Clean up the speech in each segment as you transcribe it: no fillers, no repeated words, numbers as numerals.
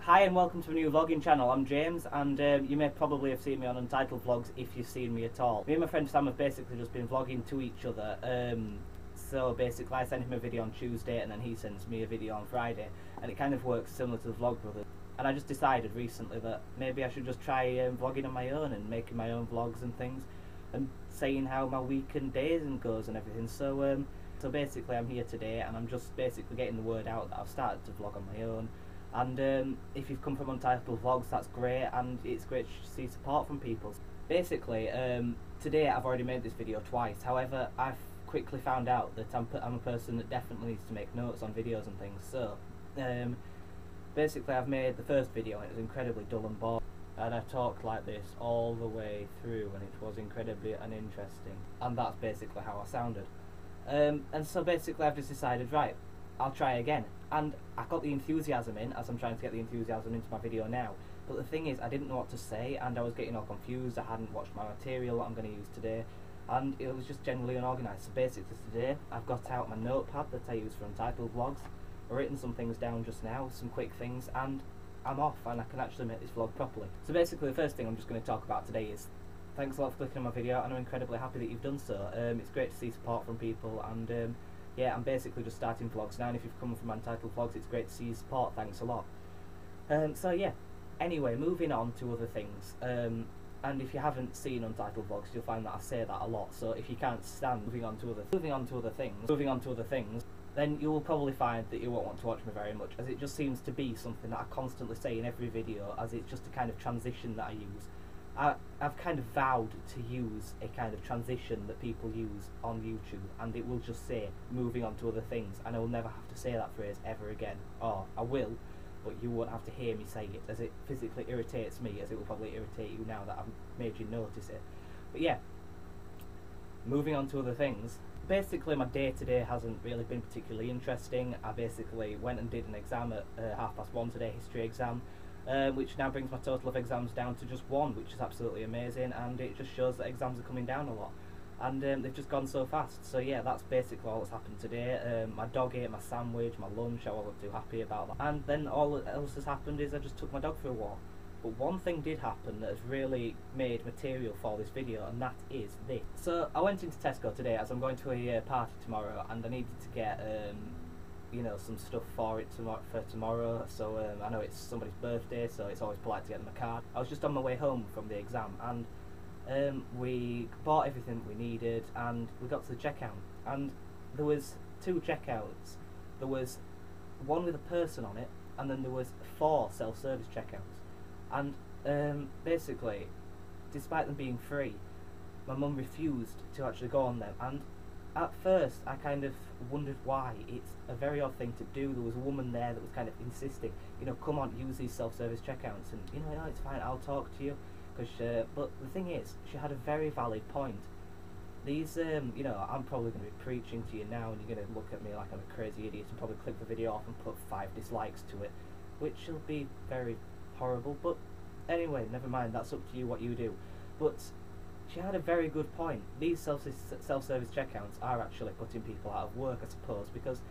Hi and welcome to a new vlogging channel. I'm James and you may probably have seen me on Untitled Vlogs if you've seen me at all. Me and my friend Sam have basically just been vlogging to each other. So basically I send him a video on Tuesday and then he sends me a video on Friday, and it kind of works similar to the Vlogbrothers. And I just decided recently that maybe I should just try vlogging on my own and making my own vlogs and things and saying how my week and days and goes and everything. So basically I'm here today and I'm just basically getting the word out that I've started to vlog on my own. And if you've come from Untitled Vlogs, that's great, and it's great to see support from people. Basically, today I've already made this video twice. However, I've quickly found out that I'm a person that definitely needs to make notes on videos and things. So basically I've made the first video and it was incredibly dull and boring, and I talked like this all the way through and it was incredibly uninteresting, and that's basically how I sounded. And so basically I've just decided, right, I'll try again, and I got the enthusiasm in as I'm trying to get the enthusiasm into my video now. But the thing is, I didn't know what to say and I was getting all confused. I hadn't watched my material that I'm going to use today, and it was just generally unorganised. So basically today I've got out my notepad that I use for Untitled Vlogs. I've written some things down just now, some quick things, and I'm off and I can actually make this vlog properly. So basically the first thing I'm just going to talk about today is thanks a lot for clicking on my video, and I'm incredibly happy that you've done so. It's great to see support from people, and yeah, I'm basically just starting vlogs now, and if you've come from Untitled Vlogs, it's great to see your support, thanks a lot. So yeah, anyway, moving on to other things, and if you haven't seen Untitled Vlogs, you'll find that I say that a lot, so if you can't stand moving on to other things, then you will probably find that you won't want to watch me very much, as it just seems to be something that I constantly say in every video, as it's just a kind of transition that I use. I've kind of vowed to use a kind of transition that people use on YouTube, and it will just say moving on to other things, and I will never have to say that phrase ever again. Or I will, but you won't have to hear me say it, as it physically irritates me, as it will probably irritate you now that I've made you notice it. But yeah, moving on to other things. Basically my day today hasn't really been particularly interesting. I basically went and did an exam at 1:30 today, history exam. Which now brings my total of exams down to just one, which is absolutely amazing, and it just shows that exams are coming down a lot, and they've just gone so fast. So yeah, that's basically all that's happened today. My dog ate my sandwich, my lunch. I wasn't too happy about that, and then all that else has happened is I just took my dog for a walk. But one thing did happen that has really made material for this video, and that is this. So I went into Tesco today, as I'm going to a party tomorrow, and I needed to get you know, some stuff for tomorrow. So I know it's somebody's birthday, so it's always polite to get them a card. I was just on my way home from the exam, and we bought everything we needed, and we got to the checkout, and there was two checkouts. There was one with a person on it, and then there was 4 self-service checkouts. And basically, despite them being free, my mum refused to actually go on them, and at first I kind of wondered why. It's a very odd thing to do. There was a woman there that was kind of insisting, you know, come on, use these self-service checkouts, and you know, no, it's fine, I'll talk to you. But the thing is, she had a very valid point. These, you know, I'm probably going to be preaching to you now, and you're going to look at me like I'm a crazy idiot and probably click the video off and put 5 dislikes to it, which will be very horrible. But anyway, never mind, that's up to you what you do. But she had a very good point. These self-service checkouts are actually putting people out of work, I suppose, because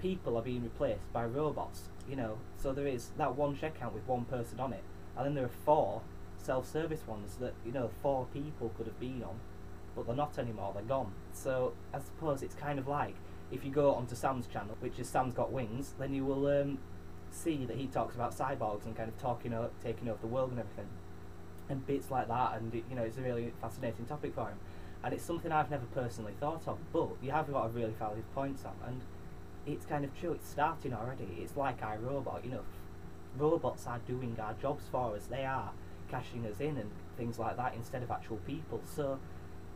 people are being replaced by robots, you know. So there is that one checkout with one person on it, and then there are 4 self-service ones that, you know, 4 people could have been on, but they're not anymore, they're gone. So I suppose it's kind of like, if you go onto Sam's channel, which is Sam's Got Wings, then you will see that he talks about cyborgs and kind of taking over the world and everything, and bits like that, and you know, it's a really fascinating topic for him, and it's something I've never personally thought of. But you have got a really valid point, Sam, and it's kind of true. It's starting already. It's like iRobot, you know, robots are doing our jobs for us. They are cashing us in and things like that instead of actual people. So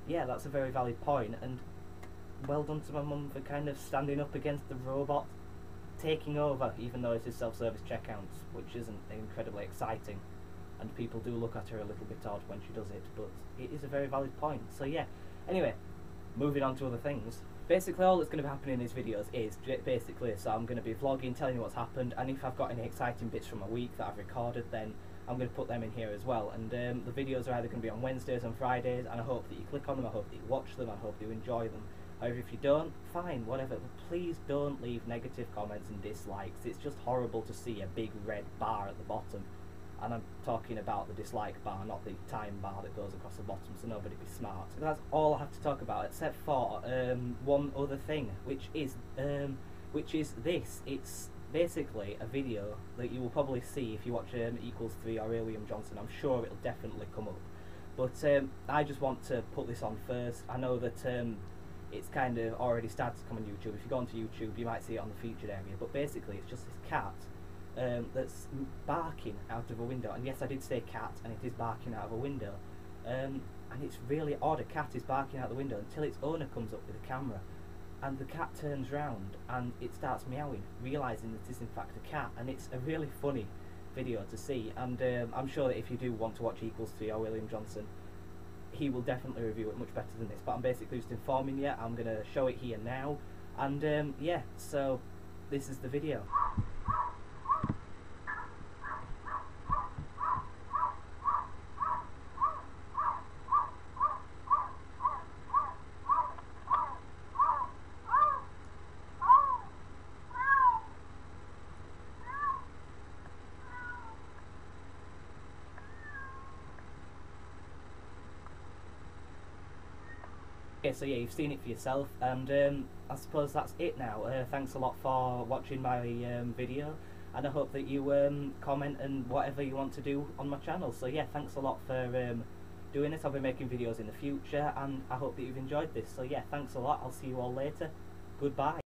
yeah, that's a very valid point, and well done to my mum for kind of standing up against the robot taking over, even though it is self-service checkouts, which isn't incredibly exciting, and people do look at her a little bit odd when she does it, but it is a very valid point. So yeah, anyway, moving on to other things. Basically all that's going to be happening in these videos is basically, so I'm going to be vlogging, telling you what's happened, and if I've got any exciting bits from a week that I've recorded, then I'm going to put them in here as well. And the videos are either going to be on Wednesdays and Fridays, and I hope that you click on them, I hope that you watch them, I hope that you enjoy them. However, if you don't, fine, whatever, but please don't leave negative comments and dislikes. It's just horrible to see a big red bar at the bottom, and I'm talking about the dislike bar, not the time bar that goes across the bottom, so nobody be smart. So that's all I have to talk about, except for one other thing, which is this. It's basically a video that you will probably see if you watch Equals 3 or William Johnson. I'm sure it'll definitely come up. But I just want to put this on first. I know that it's kind of already started to come on YouTube. If you go onto YouTube, you might see it on the featured area. But basically, it's just this cat that's barking out of a window. And yes, I did say cat, and it is barking out of a window. And it's really odd. A cat is barking out the window until its owner comes up with a camera. And the cat turns round and it starts meowing, realising that it's in fact a cat. And it's a really funny video to see. And I'm sure that if you do want to watch Equals 3 or William Johnson, he will definitely review it much better than this, but I'm basically just informing you. I'm going to show it here now, and yeah, so this is the video. Okay, so yeah, you've seen it for yourself, and I suppose that's it now. Thanks a lot for watching my video, and I hope that you comment and whatever you want to do on my channel. So yeah, thanks a lot for doing this. I'll be making videos in the future, and I hope that you've enjoyed this. So yeah, thanks a lot. I'll see you all later. Goodbye.